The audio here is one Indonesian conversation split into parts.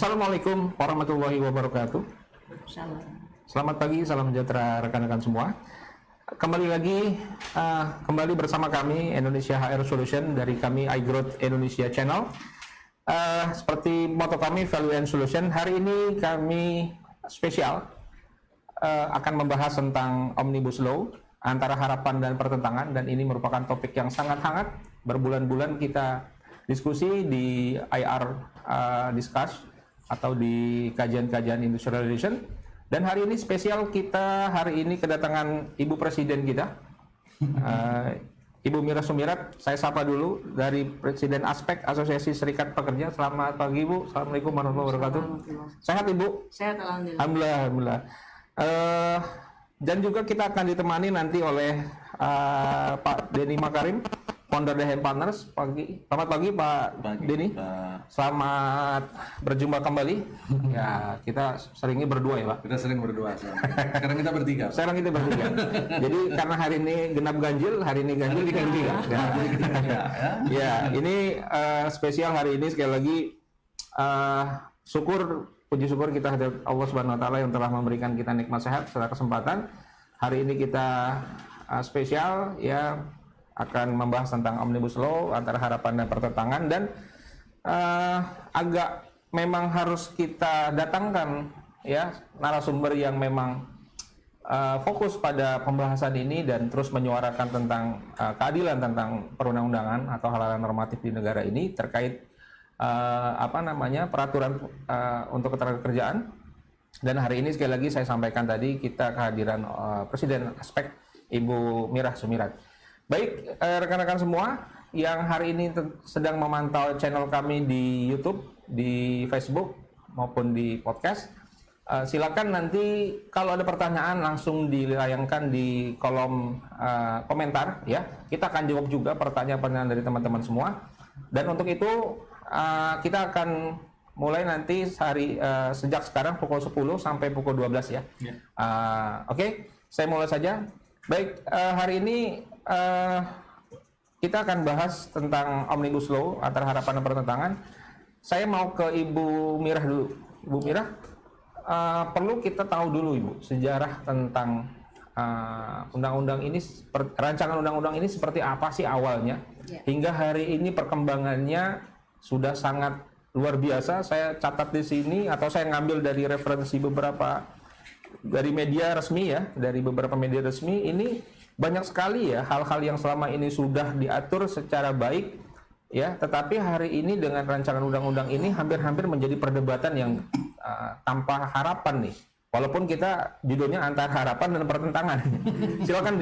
Assalamualaikum warahmatullahi wabarakatuh. Salam. Selamat pagi, salam sejahtera rekan-rekan semua. Kembali lagi bersama kami Indonesia HR Solution dari kami iGrowth Indonesia Channel. Seperti moto kami Value and Solution, hari ini kami spesial akan membahas tentang Omnibus Law, antara harapan dan pertentangan, dan ini merupakan topik yang sangat hangat. Berbulan-bulan kita diskusi di IR Discuss atau di kajian-kajian industrial relation, dan hari ini spesial, kita hari ini kedatangan Ibu Presiden kita, Ibu Mira Sumirat. Saya sapa dulu dari Presiden Aspek Asosiasi Serikat Pekerja. Selamat pagi Ibu. Assalamualaikum warahmatullahi wabarakatuh. Sehat Ibu? Sehat alhamdulillah. Alhamdulillah. Dan juga kita akan ditemani nanti oleh Pak Denny Makarim, founder The Hand Partners. Selamat pagi Pak Denny. Selamat berjumpa kembali. Ya, kita seringnya berdua ya Pak. Kita sering berdua. Sekarang kita bertiga. Sekarang kita bertiga. Jadi karena hari ini genap ganjil, hari ini ganjil kita bertiga. Ya, ini spesial hari ini sekali lagi. Puji syukur kita hadirat Allah Subhanahu Wa Taala yang telah memberikan kita nikmat sehat serta kesempatan. Hari ini kita spesial ya, akan membahas tentang Omnibus Law, antara harapan dan pertentangan, dan agak memang harus kita datangkan ya narasumber yang memang fokus pada pembahasan ini dan terus menyuarakan tentang keadilan tentang perundang-undangan atau hal-hal normatif di negara ini terkait peraturan untuk ketenagakerjaan. Dan hari ini sekali lagi saya sampaikan tadi kita kehadiran Presiden Aspek Ibu Mira Sumirat. Baik, rekan-rekan semua yang hari ini sedang memantau channel kami di YouTube, di Facebook maupun di podcast, silakan nanti kalau ada pertanyaan langsung dilayangkan di kolom komentar ya. Kita akan jawab juga pertanyaan-pertanyaan dari teman-teman semua. Dan untuk itu kita akan mulai nanti sejak sekarang pukul 10 sampai pukul 12 ya. Oke, saya mulai saja. Baik, hari ini kita akan bahas tentang Omnibus Law, antara harapan dan pertentangan. Saya mau ke Ibu Mirah dulu. Ibu Mirah, perlu kita tahu dulu Ibu sejarah tentang undang-undang ini, rancangan undang-undang ini seperti apa sih awalnya, hingga hari ini perkembangannya sudah sangat luar biasa. Saya catat di sini atau saya ngambil dari referensi beberapa dari media resmi ya, dari beberapa media resmi. Ini banyak sekali ya hal-hal yang selama ini sudah diatur secara baik ya, tetapi hari ini dengan rancangan undang-undang ini hampir-hampir menjadi perdebatan yang tanpa harapan nih. Walaupun kita judulnya antara harapan dan pertentangan. Silakan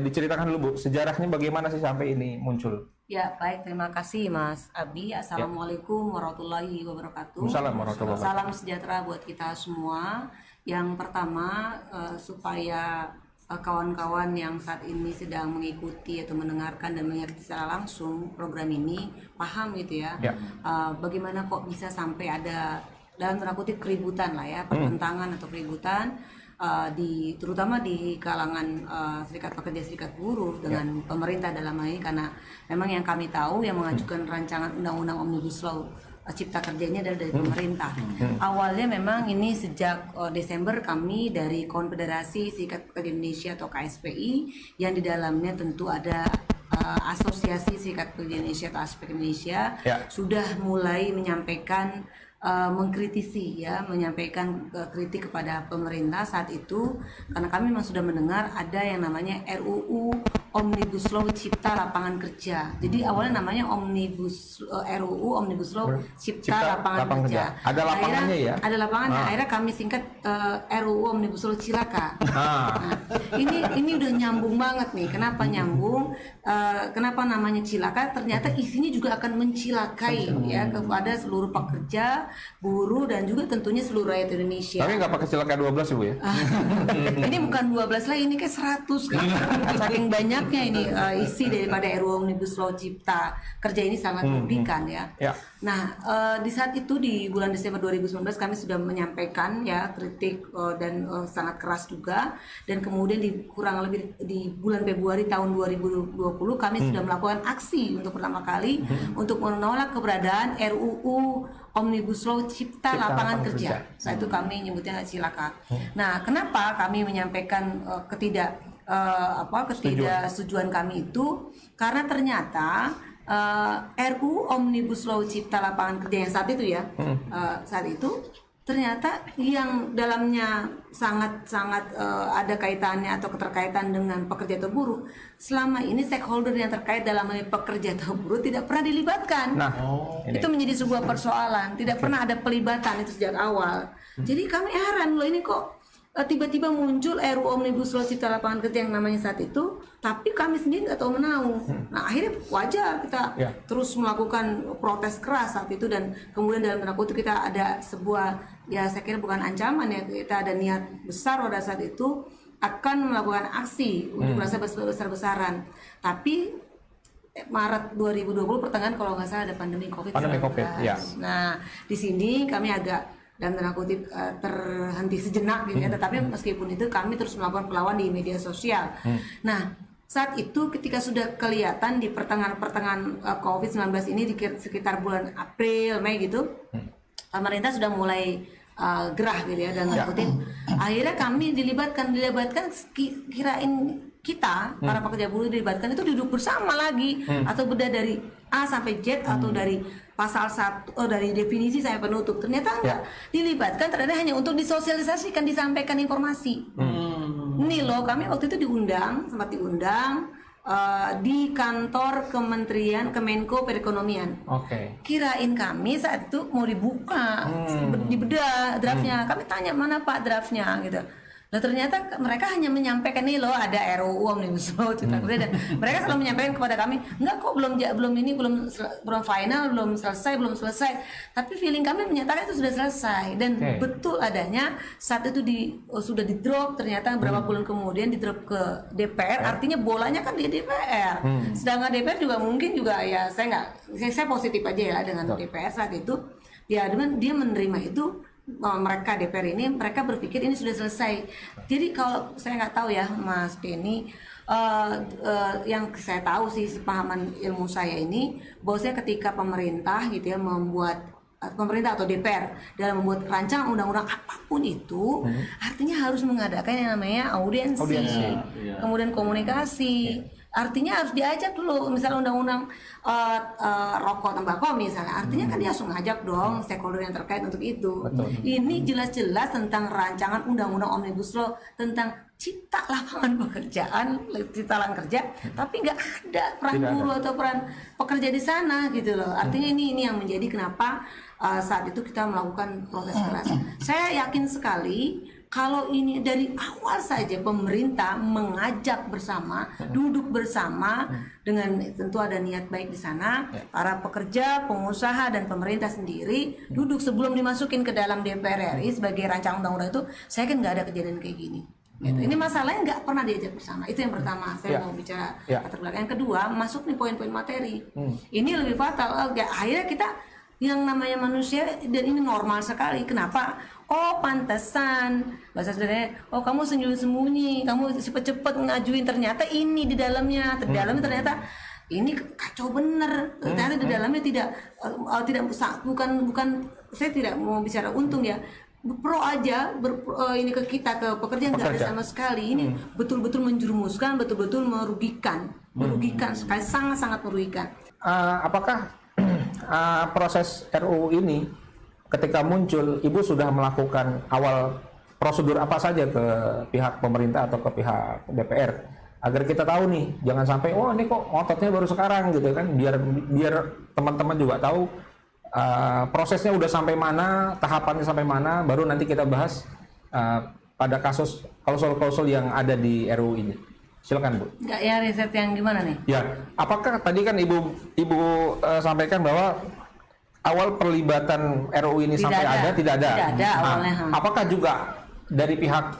diceritakan dulu Bu, sejarahnya bagaimana sih sampai ini muncul. Ya, baik, terima kasih Mas Abi. Assalamualaikum warahmatullahi wabarakatuh. Assalamualaikum warahmatullahi wabarakatuh. Salam sejahtera buat kita semua. Yang pertama, supaya kawan-kawan yang saat ini sedang mengikuti atau mendengarkan dan mengerti secara langsung program ini paham gitu ya. Bagaimana kok bisa sampai ada dalam tanda kutip keributan lah ya, pertentangan atau keributan terutama di kalangan serikat pekerja, serikat buruh dengan pemerintah dalam hal ini, karena memang yang kami tahu yang mengajukan rancangan undang-undang Omnibus Law Cipta Kerjanya adalah dari pemerintah. Awalnya memang ini sejak Desember kami dari Konfederasi Serikat Pekerja Indonesia atau KSPI, yang di dalamnya tentu ada Asosiasi Serikat Pekerja Indonesia atau Aspek Indonesia, sudah mulai menyampaikan mengkritisi ya, menyampaikan kritik kepada pemerintah saat itu, karena kami memang sudah mendengar ada yang namanya RUU Omnibus Law Cipta Lapangan Kerja. Jadi awalnya namanya RUU Omnibus Law Cipta Lapangan Kerja. Ada lapangannya ya? Ada lapangannya. Akhirnya kami singkat RUU Omnibus Law Cilaka. Nah, ini udah nyambung banget nih. Kenapa nyambung? Kenapa namanya Cilaka? Ternyata isinya juga akan mencilakai ya kepada seluruh pekerja, buruh, dan juga tentunya seluruh rakyat Indonesia. Tapi nggak pakai Cilaka 12 Ibu ya? Ini bukan 12 lagi, ini kayak 100 kan. Saking banyak menariknya ini isi daripada RUU Omnibus Law Cipta Kerja ini sangat merugikan ya. Nah, di saat itu di bulan Desember 2019 kami sudah menyampaikan ya kritik dan sangat keras juga, dan kemudian di kurang lebih di bulan Februari tahun 2020 kami sudah melakukan aksi untuk pertama kali untuk menolak keberadaan RUU Omnibus Law Cipta Lapangan Kerja. Saat itu kami nyebutnya Cilaka. Nah, kenapa kami menyampaikan ketidaksetujuan kami itu karena ternyata RUU Omnibus Law Cipta Lapangan Kerja yang saat itu ya, saat itu ternyata yang dalamnya sangat ada kaitannya atau keterkaitan dengan pekerja atau buruh, selama ini stakeholder yang terkait dalam hal pekerja atau buruh tidak pernah dilibatkan. Itu menjadi sebuah persoalan, tidak pernah ada pelibatan itu sejak awal. Jadi kami heran loh, ini kok tiba-tiba muncul RUU Omnibus Law Cipta Lapangan Kerja yang namanya saat itu, tapi kami sendiri nggak tahu menahu. Nah, akhirnya wajar kita terus melakukan protes keras saat itu, dan kemudian dalam tanda kutip kita ada sebuah, ya saya kira bukan ancaman ya, kita ada niat besar pada saat itu akan melakukan aksi untuk rasa besar-besaran. Tapi Maret 2020 pertengahan kalau nggak salah ada pandemi COVID-19. Nah, di sini kami agak dan tanda kutip terhenti sejenak gitu ya, tetapi meskipun itu kami terus melakukan perlawanan di media sosial. Nah, saat itu ketika sudah kelihatan di pertengahan COVID-19 ini di sekitar bulan April, Mei gitu, pemerintah sudah mulai gerah gitu ya, dan tanda kutip akhirnya kami dilibatkan kirain kita para pekerja buruh dilibatkan itu duduk bersama lagi, atau beda dari A sampai Z atau dari pasal 1 dari definisi sampai penutup. Ternyata enggak dilibatkan, ternyata hanya untuk disosialisasikan, disampaikan informasi. Ini loh, kami waktu itu sempat diundang di kantor Kementerian Kemenko Perekonomian. Kirain kami saat itu mau dibuka, dibedah draftnya. Kami tanya mana Pak draftnya gitu. Nah, ternyata mereka hanya menyampaikan nih loh ada RUU Omnibus Law Cipta Kerja, dan mereka selalu menyampaikan kepada kami, enggak kok belum final, belum selesai. Tapi feeling kami menyatakan itu sudah selesai, dan betul adanya saat itu sudah di drop, ternyata beberapa bulan kemudian di drop ke DPR, artinya bolanya kan di DPR. Sedangkan DPR juga mungkin juga ya saya positif aja ya dengan DPR saat itu. Dia menerima itu. Mereka DPR ini mereka berpikir ini sudah selesai. Jadi kalau saya nggak tahu ya Mas Denny, yang saya tahu sih sepahaman ilmu saya ini, bahwasanya ketika pemerintah gitu ya pemerintah atau DPR dalam membuat rancangan undang-undang apapun itu, artinya harus mengadakan yang namanya audiensi. Kemudian komunikasi. Artinya harus diajak dulu, misalnya undang-undang rokok tembakau misalnya, artinya kan dia harus ngajak dong stakeholder yang terkait untuk itu. Ini jelas-jelas tentang rancangan undang-undang Omnibus Law tentang cipta lapangan kerja, tapi nggak ada peran buruh atau peran pekerja di sana gitu loh. Artinya ini yang menjadi kenapa saat itu kita melakukan protes keras. Saya yakin sekali kalau ini dari awal saja pemerintah mengajak bersama, duduk bersama, dengan tentu ada niat baik di sana, para pekerja, pengusaha, dan pemerintah sendiri duduk sebelum dimasukin ke dalam DPR RI sebagai rancangan undang-undang itu, saya kan nggak ada kejadian kayak gini. Gitu. Ini masalahnya nggak pernah diajak bersama. Itu yang pertama. Saya mau bicara latar belakang. Yang kedua, masuk nih poin-poin materi. Ini lebih fatal. Akhirnya kita yang namanya manusia, dan ini normal sekali. Kenapa? Oh pantesan, bahasa sederhananya, oh kamu sembunyi-sembunyi, kamu cepet-cepet ngajuin, ternyata ini di dalamnya ternyata ini kacau bener. Ternyata di dalamnya bukan saya tidak mau bicara untung ya, pro aja ini ke kita, ke pekerja nggak ada sama sekali. Ini betul-betul menjerumuskan, betul-betul merugikan sekali, sangat-sangat merugikan. Apakah proses RUU ini ketika muncul, Ibu sudah melakukan awal prosedur apa saja ke pihak pemerintah atau ke pihak DPR agar kita tahu nih, jangan sampai ini kok ototnya baru sekarang gitu kan, biar teman-teman juga tahu prosesnya udah sampai mana, tahapannya sampai mana, baru nanti kita bahas pada kasus klausul-klausul yang ada di RUU ini. Silakan Bu. Enggak ya, riset yang gimana nih? Ya, apakah tadi kan Ibu sampaikan bahwa awal perlibatan RUU ini tidak ada. Tidak ada awalnya. Apakah juga dari pihak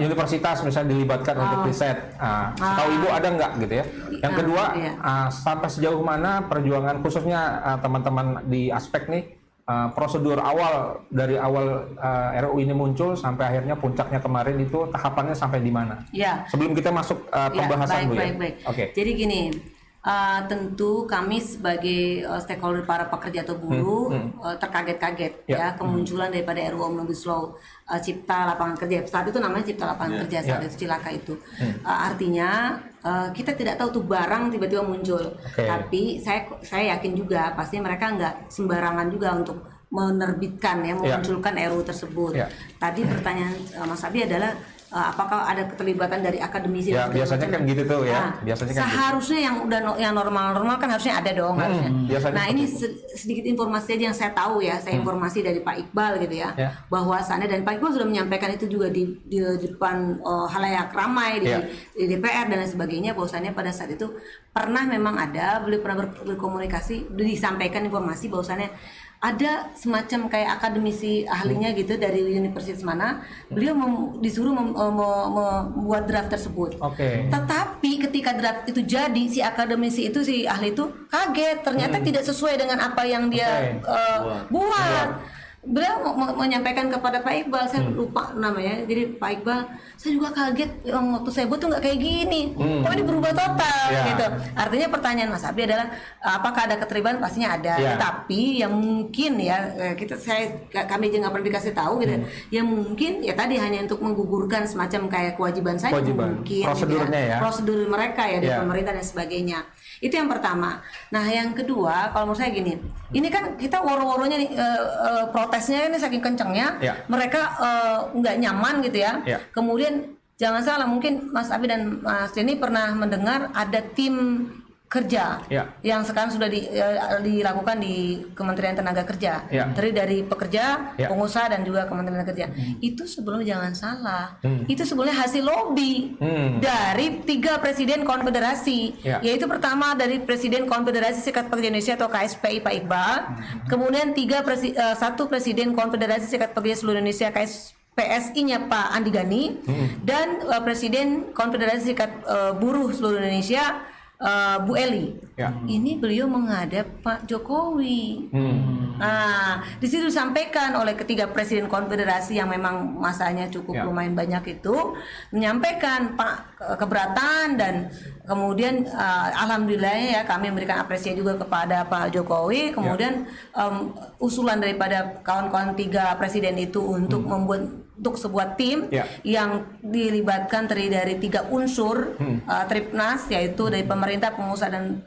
universitas misalnya dilibatkan untuk riset. Setahu Ibu ada nggak gitu ya? Yang kedua, sampai sejauh mana perjuangan khususnya teman-teman di aspek nih prosedur awal dari awal RUU ini muncul sampai akhirnya puncaknya kemarin itu tahapannya sampai di mana? Ya. Sebelum kita masuk pembahasan Bu ya. Baik. Oke. Jadi gini, tentu kami sebagai stakeholder para pekerja atau buruh terkaget-kaget ya kemunculan daripada RUU Omnibus Law Cipta Lapangan Kerja. Saat itu namanya Cipta Lapangan Kerja, saat itu cilaka itu. Artinya kita tidak tahu tuh barang tiba-tiba muncul. Tapi saya yakin juga pasti mereka nggak sembarangan juga untuk menerbitkan ya, memunculkan RUU tersebut. Tadi pertanyaan Mas Abi adalah apakah ada keterlibatan dari akademisi? Ya, biasanya kan gitu tuh ya. Biasanya kan seharusnya gitu. yang normal-normal kan harusnya ada dong harusnya. Nah, ini sedikit informasi aja yang saya tahu ya. Saya informasi dari Pak Iqbal gitu ya. Bahwasannya, dan Pak Iqbal sudah menyampaikan itu juga di depan halayak ramai di DPR dan lain sebagainya, bahwasannya pada saat itu pernah memang ada, beliau pernah berkomunikasi, disampaikan informasi bahwasannya ada semacam kayak akademisi ahlinya gitu dari universitas mana, beliau disuruh membuat draft tersebut. Tetapi ketika draft itu jadi, si akademisi itu, si ahli itu kaget, ternyata tidak sesuai dengan apa yang dia buat. Beliau menyampaikan kepada Pak Iqbal, saya lupa namanya, jadi Pak Iqbal, saya juga kaget waktu saya buat tuh nggak kayak gini, kok ini berubah total gitu. Artinya pertanyaan Mas Abi adalah apakah ada keterlibatan? Pastinya ada, tapi yang mungkin ya kami juga nggak pernah dikasih tahu gitu, yang mungkin ya tadi hanya untuk menggugurkan semacam kayak kewajiban saja, mungkin prosedurnya prosedur mereka ya di pemerintah dan sebagainya. Itu yang pertama. Nah, yang kedua, kalau menurut saya gini, ini kan kita woro-woronya nih protesnya ini saking kencengnya, mereka nggak nyaman gitu ya. Kemudian jangan salah, mungkin Mas Abi dan Mas Denny pernah mendengar ada tim kerja yang sekarang sudah dilakukan di Kementerian Tenaga Kerja, terdiri dari pekerja, pengusaha dan juga Kementerian Tenaga Kerja. Itu sebelumnya jangan salah, itu sebelumnya hasil lobby dari 3 presiden konfederasi, yaitu pertama dari Presiden Konfederasi Serikat Pekerja Indonesia atau KSPI Pak Iqbal, kemudian 1 Presiden Konfederasi Serikat Pekerja Seluruh Indonesia PSI-nya Pak Andi Gani, dan Presiden Konfederasi Serikat Buruh Seluruh Indonesia Bu Eli. Ini beliau menghadap Pak Jokowi. Nah, di situ disampaikan oleh ketiga presiden konfederasi yang memang masanya cukup lumayan banyak itu, menyampaikan Pak keberatan, dan kemudian alhamdulillah ya kami memberikan apresiasi juga kepada Pak Jokowi. Kemudian usulan daripada kawan-kawan 3 presiden itu untuk membuat sebuah tim yang dilibatkan terdiri dari 3 unsur Tripnas, yaitu dari pemerintah, pengusaha dan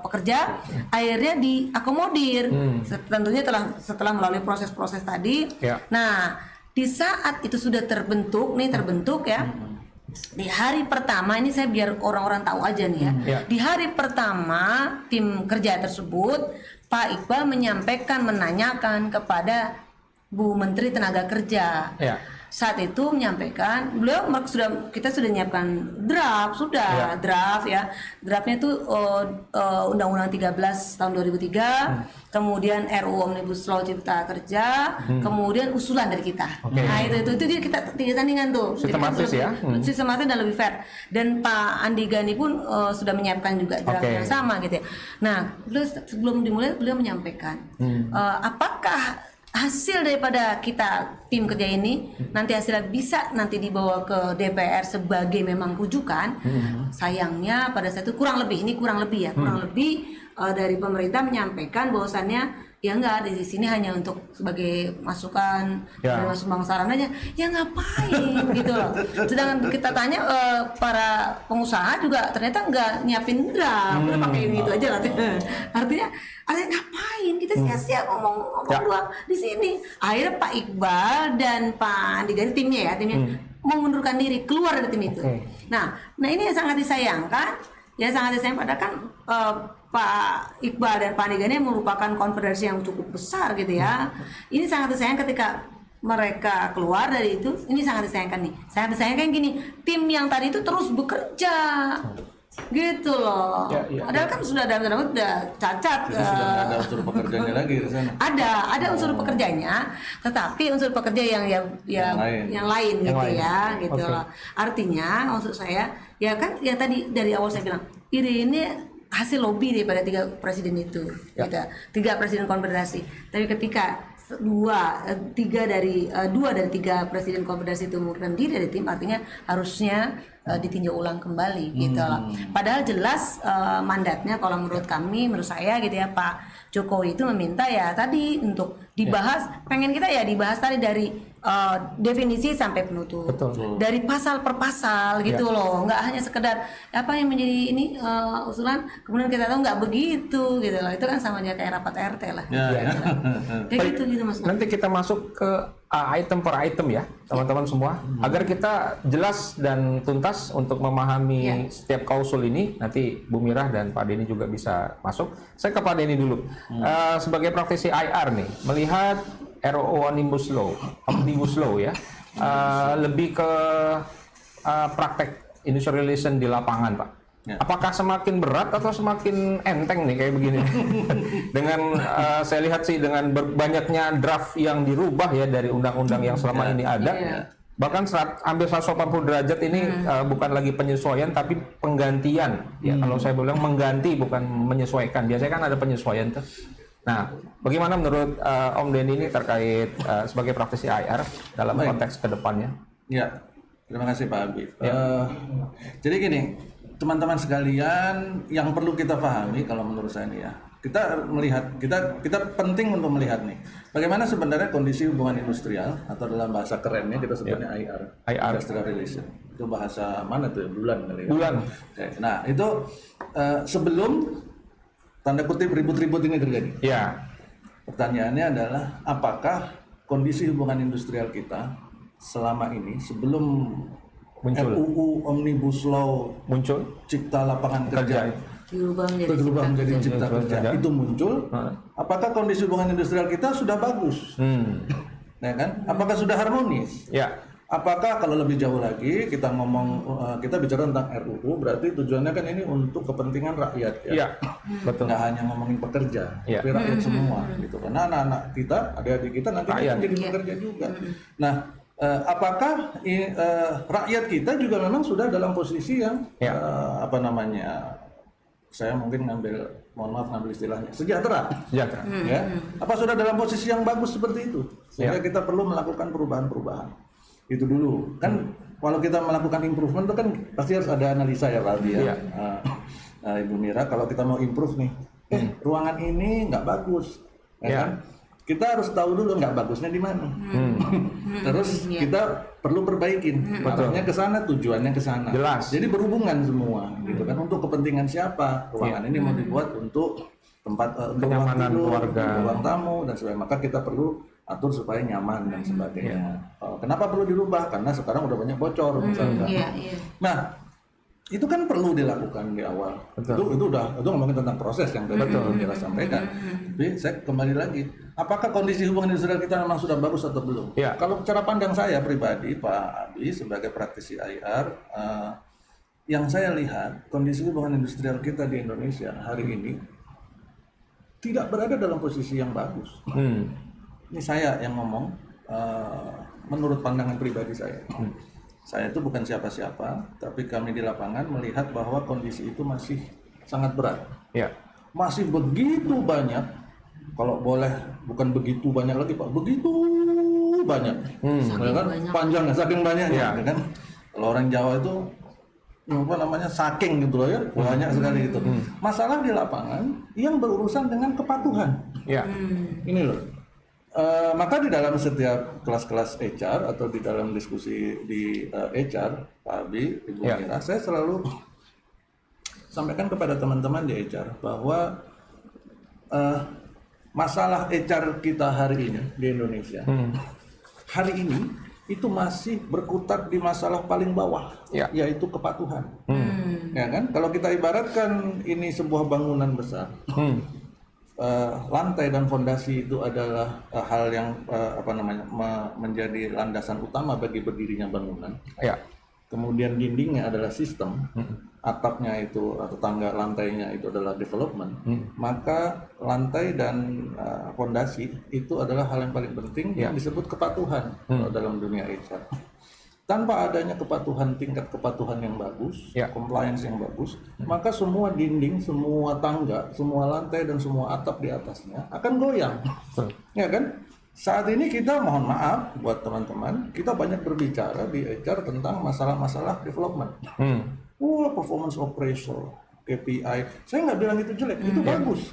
pekerja, akhirnya diakomodir tentunya setelah melalui proses-proses tadi. Nah, di saat itu sudah terbentuk ya, di hari pertama ini, saya biar orang-orang tahu aja nih ya, di hari pertama tim kerja tersebut Pak Iqbal menanyakan kepada Bu Menteri Tenaga Kerja. Saat itu menyampaikan, kita sudah menyiapkan draft ya. Draftnya itu Undang-Undang 13 tahun 2003, kemudian RUU Omnibus Law Cipta Kerja, kemudian usulan dari kita. Nah, itu dia kita 3 tandingan tuh. Sistematis ya. Sistematis dan lebih fair. Dan Pak Andi Gani pun sudah menyiapkan juga draft yang sama gitu ya. Nah, sebelum dimulai beliau menyampaikan apakah hasil daripada kita tim kerja ini nanti hasilnya bisa nanti dibawa ke DPR sebagai memang rujukan. Sayangnya pada saat itu kurang lebih dari pemerintah menyampaikan bahwasannya ya enggak, di sini hanya untuk sebagai masukan, sumbang saran aja. Ya ngapain gitu loh. Sedangkan kita tanya para pengusaha juga ternyata enggak nyiapin draft, udah pakai gitu aja lah. Artinya ngapain kita sia-sia ngomong doang di sini. Akhirnya Pak Iqbal dan Pak Andi Gani timnya mengundurkan diri, keluar dari tim itu. Nah ini yang sangat disayangkan. Padahal kan Pak Iqbal dan Pak Andi Gani merupakan konfederasi yang cukup besar gitu ya. Ini sangat disayangkan ketika mereka keluar dari itu. Ini sangat disayangkan nih. Sangat disayangkan gini, tim yang tadi itu terus bekerja gitu loh. Padahal kan sudah dalam tanda kutip udah cacat. Jadi sudah nggak ada unsur pekerjaannya lagi di sana. Ada unsur pekerjanya, tetapi unsur pekerja yang lain gitu ya, gitu loh. Artinya maksud saya ya kan ya tadi dari awal saya bilang ini hasil lobby daripada 3 presiden itu, gitu. 3 presiden konfederasi. Tapi ketika dua dari 3 presiden konfederasi itu mengundurkan diri dari tim, artinya harusnya ditinjau ulang kembali gitu loh. Padahal jelas mandatnya kalau menurut kami, menurut saya gitu ya, Pak Jokowi itu meminta ya tadi untuk dibahas, pengen kita ya dibahas tadi dari definisi sampai penutup. Betul. Dari pasal per pasal gitu loh, nggak hanya sekedar apa yang menjadi ini usulan kemudian kita tahu nggak begitu gitu loh. Itu kan sama aja kayak rapat RT lah. Ya gitu Mas. Nanti kita masuk ke item per item ya, teman-teman semua, agar kita jelas dan tuntas untuk memahami setiap klausul ini. Nanti Bu Mirah dan Pak Denny juga bisa masuk. Saya ke Pak Denny dulu. Sebagai praktisi IR nih, melihat RUU Omnibus Law ya, lebih ke praktek industrial relation di lapangan, Pak. Apakah semakin berat atau semakin enteng nih kayak begini? Dengan saya lihat sih dengan banyaknya draft yang dirubah ya dari undang-undang yang selama ini ada. Bahkan hampir 180 derajat ini bukan lagi penyesuaian tapi penggantian. Ya, kalau saya bilang mengganti bukan menyesuaikan. Biasanya kan ada penyesuaian tuh. Nah, bagaimana menurut Om Denny ini terkait sebagai praktisi IR dalam konteks kedepannya? Ya, terima kasih Pak Abi. Jadi gini, teman-teman sekalian, yang perlu kita pahami kalau menurut saya nih ya, kita melihat, kita penting untuk melihat nih, bagaimana sebenarnya kondisi hubungan industrial atau dalam bahasa kerennya kita sebutnya IR, Industrial Relation. Itu bahasa mana tuh? Bulan kali ya. Bulan. Oke. Nah itu sebelum tanda kutip ribut-ribut ini terjadi. Ya. Pertanyaannya adalah apakah kondisi hubungan industrial kita selama ini sebelum Muncul. RUU Omnibus Law Muncul. Cipta Lapangan Kerja berubah menjadi Cipta Kerja itu muncul, apakah kondisi hubungan industrial kita sudah bagus? Ya kan? Apakah sudah harmonis? Ya. Apakah kalau lebih jauh lagi kita ngomong, kita bicara tentang RUU, berarti tujuannya kan ini untuk kepentingan rakyat ya. Iya, betul. Nggak hanya ngomongin pekerja, tapi rakyat semua gitu. Karena anak-anak kita, adik-adik kita nanti kan jadi pekerja juga. Nah, apakah rakyat kita juga memang sudah dalam posisi yang apa namanya? Saya mungkin mohon maaf ngambil istilahnya sejahtera. Ya. Apa sudah dalam posisi yang bagus seperti itu? Sehingga kita perlu melakukan perubahan-perubahan. Itu dulu kan kalau kita melakukan improvement itu kan pasti harus ada analisa ya Pak Aldi ya. Ibu Mira, kalau kita mau improve nih, ruangan ini nggak bagus, ya kan? Kita harus tahu dulu nggak bagusnya di mana. Terus kita perlu perbaikin, arahnya ke sana, tujuannya ke sana. Jelas. Jadi berhubungan semua, gitu kan? Untuk kepentingan siapa? Ruangan ini mau dibuat untuk tempat kenyamanan keluarga, ruang tamu dan sebagainya. Maka kita perlu atur supaya nyaman dan sebagainya. Kenapa perlu dirubah? Karena sekarang udah banyak bocor misalnya. Nah, itu kan perlu dilakukan di awal. Itu ngomongin tentang proses yang tadi Mira sampaikan. Tapi saya kembali lagi, apakah kondisi hubungan industrial kita memang sudah bagus atau belum? Kalau cara pandang saya pribadi, Pak Abi sebagai praktisi IR, yang saya lihat kondisi hubungan industrial kita di Indonesia hari ini tidak berada dalam posisi yang bagus. Ini saya yang ngomong, menurut pandangan pribadi saya. Saya itu bukan siapa-siapa, tapi kami di lapangan melihat bahwa kondisi itu masih sangat berat. Masih begitu banyak, kalau boleh bukan begitu banyak lagi Pak, begitu banyak. Panjangnya, saking banyaknya. Kan? Kalau orang Jawa itu apa namanya saking gitu loh ya, banyak sekali gitu. Masalah di lapangan yang berurusan dengan kepatuhan. Ini loh. Maka di dalam setiap kelas-kelas HR atau di dalam diskusi di HR, Pak Abi, Ibu Mira, saya selalu sampaikan kepada teman-teman di HR bahwa masalah HR kita hari ini di Indonesia, hari ini itu masih berkutat di masalah paling bawah, yaitu kepatuhan. Ya kan? Kalau kita ibaratkan ini sebuah bangunan besar. Lantai dan fondasi itu adalah hal yang menjadi landasan utama bagi berdirinya bangunan. kemudian dindingnya adalah sistem, atapnya itu atau tangga lantainya itu adalah development, maka lantai dan fondasi itu adalah hal yang paling penting yang disebut kepatuhan dalam dunia HR. Tanpa adanya kepatuhan, tingkat kepatuhan yang bagus, compliance yang bagus, maka semua dinding, semua tangga, semua lantai dan semua atap di atasnya akan goyang. Ya kan? Saat ini kita mohon maaf buat teman-teman, kita banyak berbicara di HR tentang masalah-masalah development. Performance appraisal, KPI. Saya nggak bilang itu jelek, itu bagus.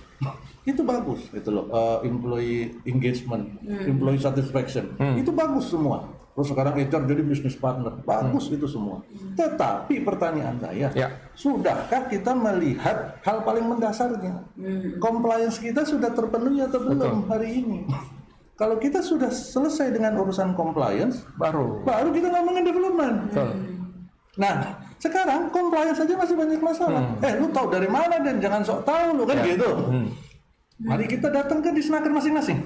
Itu bagus, itu loh. Employee engagement, employee satisfaction, itu bagus semua. Terus sekarang HR jadi business partner, bagus itu semua. Tetapi pertanyaan saya, sudahkah kita melihat hal paling mendasarnya? Compliance kita sudah terpenuhi atau belum hari ini? Kalau kita sudah selesai dengan urusan compliance, baru kita ngomongin development. Nah, sekarang compliance saja masih banyak masalah. Lu tahu dari mana dan jangan sok tahu lu kan gitu. Mari kita datang ke Disnaker masing-masing.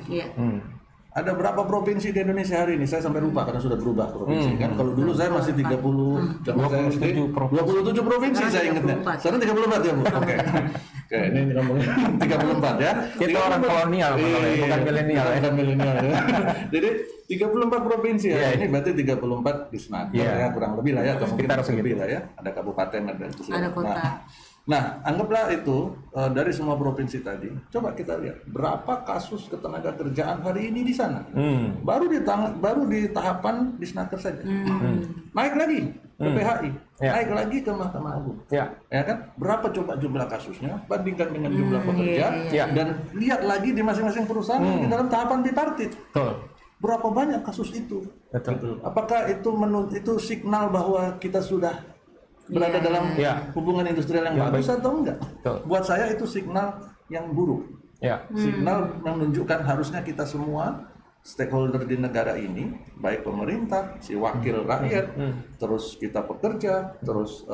Ada berapa provinsi di Indonesia hari ini? Saya sampai lupa karena sudah berubah provinsi kan. Kalau dulu saya masih 27 provinsi saya ingatnya. Sekarang 34 ya Bu. Oke. Oke, ini ngomongin 34 ya. Kita orang kolonial, bukan milenial ya. Bukan milenial ya. Jadi 34 provinsi ya. Ini berarti 34 Disnaker ya kurang lebih lah ya, atau mungkin lebih lah ya. Ada kabupaten, ada kota. Nah, anggaplah itu dari semua provinsi tadi. Coba kita lihat berapa kasus ketenaga kerjaan hari ini di sana. Baru di tahapan Disnaker saja. Naik lagi ke PHI, naik lagi ke Mahkamah Agung. Ya kan? Berapa coba jumlah kasusnya? Bandingkan dengan jumlah pekerja dan lihat lagi di masing-masing perusahaan di dalam tahapan bipartit. Berapa banyak kasus itu? Apakah itu signal bahwa kita sudah berada dalam hubungan industrial yang bagus atau enggak? Buat saya itu signal yang buruk. Signal yang menunjukkan harusnya kita semua stakeholder di negara ini, baik pemerintah, si wakil rakyat, terus kita pekerja, terus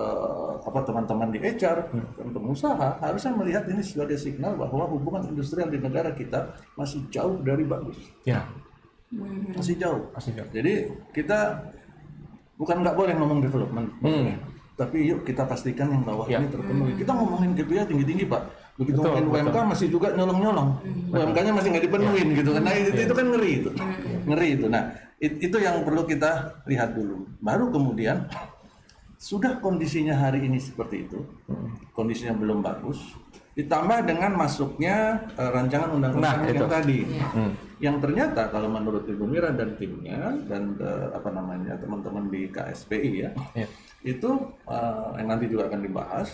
teman-teman di HR dan pengusaha harusnya melihat ini sebagai signal bahwa hubungan industrial di negara kita masih jauh dari bagus. Masih jauh. Jadi kita bukan nggak boleh ngomong development. Tapi yuk kita pastikan yang bawah ini terpenuhi. Kita ngomongin KPI tinggi-tinggi Pak. Begitu ngomongin UMK masih juga nyolong-nyolong. UMK-nya masih nggak dipenuhin gitu. Nah itu kan ngeri itu. Ngeri itu. Nah itu yang perlu kita lihat dulu. Baru kemudian sudah kondisinya hari ini seperti itu. Kondisinya belum bagus. Ditambah dengan masuknya rancangan undang-undang yang tadi. Yang ternyata kalau menurut Ibu Mira dan timnya dan teman-teman di KSPI itu yang nanti juga akan dibahas,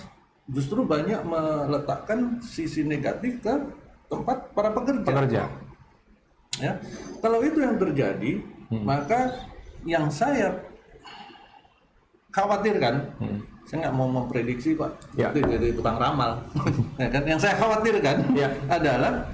justru banyak meletakkan sisi negatif ke tempat para pekerja. Ya, kalau itu yang terjadi, maka yang saya khawatirkan, saya nggak mau memprediksi Pak, jadi tukang ramal. Ya kan? Yang saya khawatirkan adalah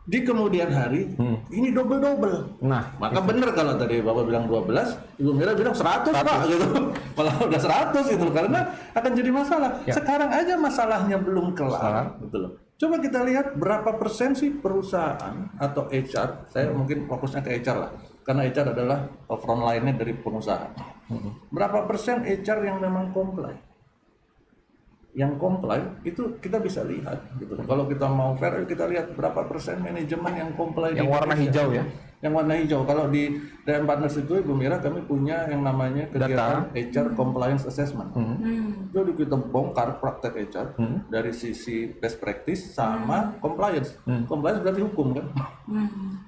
di kemudian hari ini double. Nah, maka benar kalau tadi Bapak bilang 12, Ibu Mira bilang 100 Pak gitu. Malah udah 100 gitu karena akan jadi masalah. Sekarang aja masalahnya belum kelar gitu loh. Coba kita lihat berapa persen sih perusahaan atau HR, saya mungkin fokusnya ke HR lah. Karena HR adalah front line-nya dari pengusaha. Berapa persen HR yang memang comply? Yang comply itu kita bisa lihat gitu. Kalau kita mau fair kita lihat berapa persen manajemen yang comply yang warna hijau ya. Yang warna hijau. Kalau di DM Partners itu Ibu Mira kami punya yang namanya kegiatan HR Compliance Assessment. Jadi kita bongkar praktek HR dari sisi best practice sama compliance. Compliance berarti hukum kan.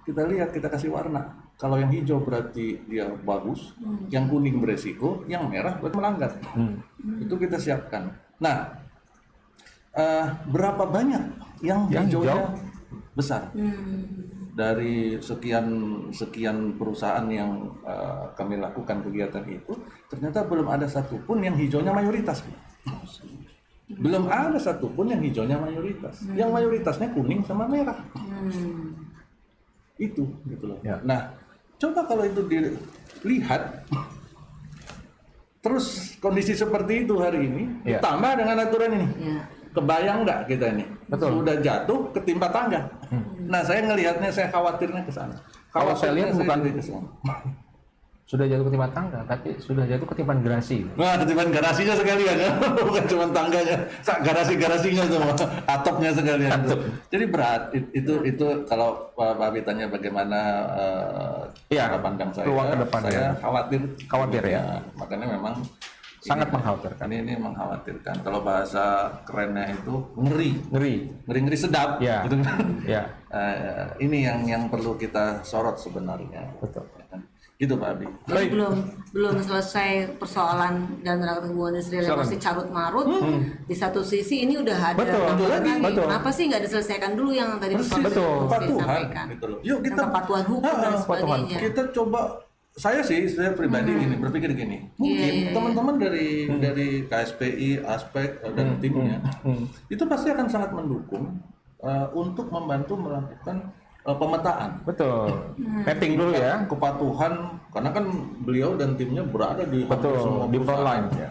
Kita lihat, kita kasih warna. Kalau yang hijau berarti dia bagus, yang kuning beresiko, yang merah berarti melanggar. Itu kita siapkan. Nah, berapa banyak yang hijaunya besar? Dari sekian perusahaan yang kami lakukan kegiatan itu, ternyata belum ada satupun yang hijaunya mayoritas. Belum ada satupun yang hijaunya mayoritas. Yang mayoritasnya kuning sama merah. Itu gitu loh. Nah, coba kalau itu dilihat. Terus kondisi seperti itu hari ini, ditambah dengan aturan ini, kebayang nggak kita ini? Sudah jatuh ketimpa tangga. Nah, saya ngelihatnya, saya khawatirnya ke sana. Kalau saya lihat bukan sudah jatuh ketiban tangga, tapi sudah jatuh ketiban gerasi. Nah, ketiban garasinya sekalian ya, bukan cuma tangganya, garasi-garasinya semua, atapnya sekalian. Jadi berat. Itu kalau Pak Abi tanya bagaimana cara pandang saya, peluang ke depan saya khawatir ya. Makanya memang sangat mengkhawatirkan. Ini mengkhawatirkan. Kalau bahasa kerennya itu ngeri sedap. Ya. Gitu. Ya. Ini yang perlu kita sorot sebenarnya. Betul. Gitu Pak Abi. Jadi belum selesai persoalan dan hubungan industrial yang masih carut marut. Di satu sisi ini udah ada Betul. Kenapa sih nggak diselesaikan dulu yang tadi Kepatuhan gitu loh. Yuk kita kepatuhan hukum dan sebagainya. Kita coba. Saya pribadi berpikir gini. Mungkin teman-teman dari KSPI, Aspek dan timnya itu pasti akan sangat mendukung untuk membantu melakukan pemetaan. Betul. Mapping dulu ya. Kepatuhan, karena kan beliau dan timnya berada di hampir semua di front line. Ya.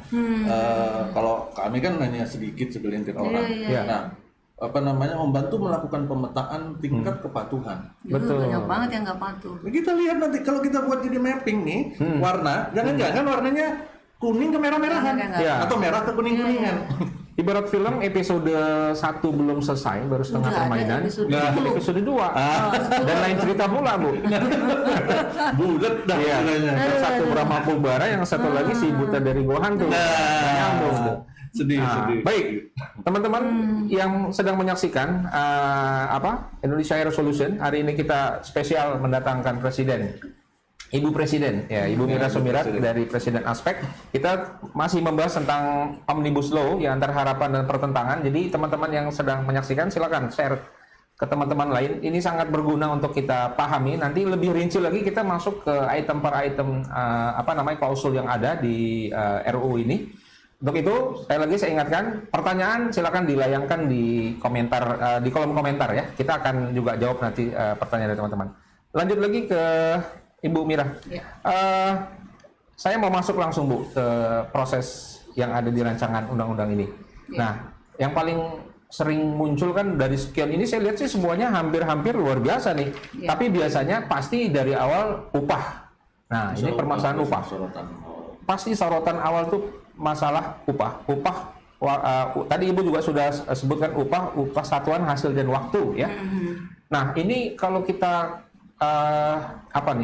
Kalau kami kan hanya sedikit segelintir orang. Nah, membantu melakukan pemetaan tingkat kepatuhan. Betul. Banyak banget yang nggak patuh. Kita lihat nanti kalau kita buat jadi mapping nih, warna, jangan-jangan warnanya kuning ke merah-merahan, atau merah ke kuning-kuningan. Ibarat film episode 1 belum selesai, baru setengah permainan. Episode 2. Dan lain cerita pula, Bu. Bulat dah. Yang satu Brahma Pulbara, yang satu lagi si Buta dari Gohan tuh. Nyambung tuh. Sedih. Baik, teman-teman yang sedang menyaksikan Indonesia Air Solution, hari ini kita spesial mendatangkan Ibu Presiden, Ibu Mira Sumirat dari Presiden Aspek. Kita masih membahas tentang Omnibus Law ya, antara harapan dan pertentangan. Jadi teman-teman yang sedang menyaksikan silakan share ke teman-teman lain. Ini sangat berguna untuk kita pahami. Nanti lebih rinci lagi kita masuk ke item per item klausul yang ada di RUU ini. Untuk itu, saya ingatkan, pertanyaan silakan dilayangkan di komentar di kolom komentar ya. Kita akan juga jawab nanti pertanyaan dari teman-teman. Lanjut lagi ke Ibu Mira. Ya. Saya mau masuk langsung Bu ke proses yang ada di rancangan undang-undang ini. Ya. Nah, yang paling sering muncul kan dari sekian ini saya lihat sih semuanya hampir-hampir luar biasa nih. Ya. Tapi biasanya pasti dari awal upah. Nah, ini permasalahan upah. Pasti sorotan awal tuh masalah upah. Tadi Ibu juga sudah sebutkan upah satuan hasil dan waktu ya. Nah, ini kalau kita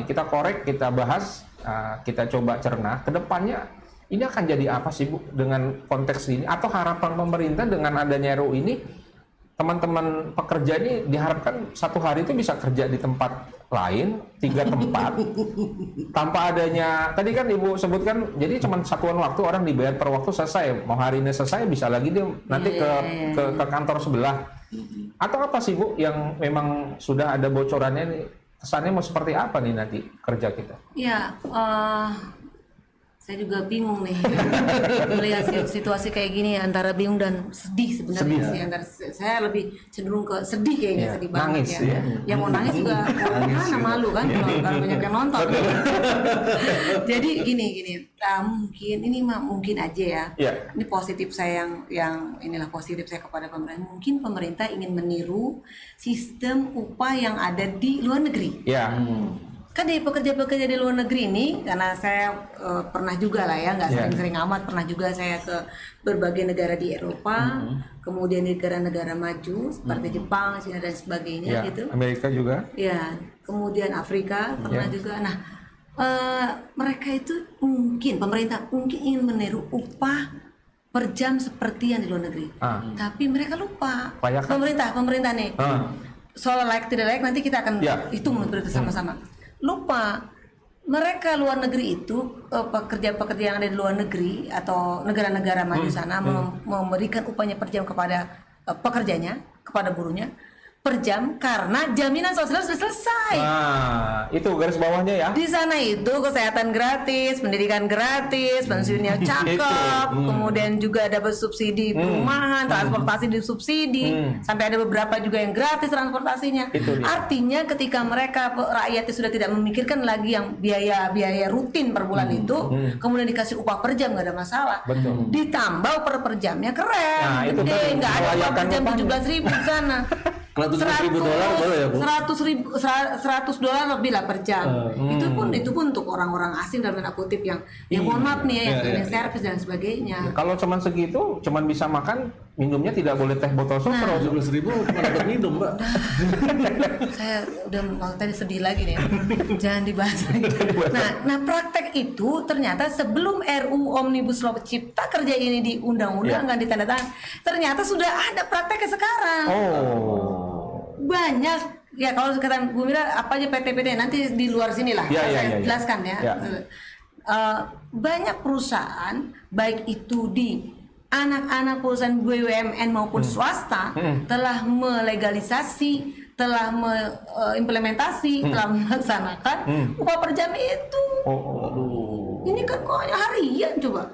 kita korek, kita bahas, kita coba cerna ke depannya ini akan jadi apa sih Bu dengan konteks ini, atau harapan pemerintah dengan adanya RUU ini, teman-teman pekerja ini diharapkan satu hari itu bisa kerja di tempat lain 3 tempat tanpa adanya, tadi kan Ibu sebutkan jadi cuma satuan waktu, orang dibayar per waktu, selesai, mau hari ini selesai bisa lagi dia nanti ke kantor sebelah, atau apa sih Bu yang memang sudah ada bocorannya nih? Kesannya mau seperti apa nih nanti kerja kita? Ya, saya juga bingung nih melihat situasi kayak gini, antara bingung dan sedih sebenarnya sih. Saya lebih cenderung ke sedih kayaknya, sedih banget nangis, ya. Yang mau nangis juga mana malu kan kalau banyak yang nonton. Jadi gini, mungkin aja ya. Ini positif saya yang inilah positif saya kepada pemerintah. Mungkin pemerintah ingin meniru sistem upah yang ada di luar negeri. Kan di pekerja-pekerja di luar negeri ini, karena saya pernah juga lah ya, nggak sering-sering amat, pernah juga saya ke berbagai negara di Eropa, kemudian di negara-negara maju seperti Jepang, Cina dan sebagainya gitu. Amerika juga. Ya, kemudian Afrika pernah juga. Nah, mereka itu pemerintah mungkin ingin meniru upah per jam seperti yang di luar negeri, tapi mereka lupa. Pemerintah nih. Soal layak tidak layak nanti kita akan hitung bersama-sama. Lupa, mereka luar negeri itu pekerja-pekerja yang ada di luar negeri atau negara-negara maju sana memberikan upahnya per jam kepada pekerjanya, kepada buruhnya per jam, karena jaminan sosial sudah selesai. Nah, itu garis bawahnya ya. Di sana itu kesehatan gratis, pendidikan gratis, pensiunnya cakep, kemudian juga dapat subsidi perumahan, transportasi disubsidi, sampai ada beberapa juga yang gratis transportasinya. Artinya ketika mereka rakyatnya sudah tidak memikirkan lagi yang biaya rutin per bulan itu, kemudian dikasih upah per jam nggak ada masalah. Betul. Ditambah per jamnya keren, gede, nggak ada upah per jam 17.000 di sana. Kalau $700.000 boleh ya Bu? $100 lebih lah per jam. Itu pun untuk orang-orang asing dalam tanda kutip yang mohon maaf nih ya, yang servis dan sebagainya. Kalau cuman segitu, cuman bisa makan, minumnya tidak boleh teh botol sosro. 17.000 cuma dapat minum Mbak. Saya udah mau tadi sedih lagi nih. Jangan dibahas lagi. Nah praktek itu ternyata sebelum RUU Omnibus Law Cipta Kerja ini diundang-undangkan ditandatangani, ternyata sudah ada prakteknya sekarang. Banyak ya, kalau kata Bu Mira apa aja PT-PT nanti di luar sini lah saya jelaskan ya. Banyak perusahaan baik itu di anak-anak perusahaan BUMN maupun swasta telah melegalisasi, telah mengimplementasi, telah melaksanakan upah per jam itu. Ini kan kok hanya harian coba.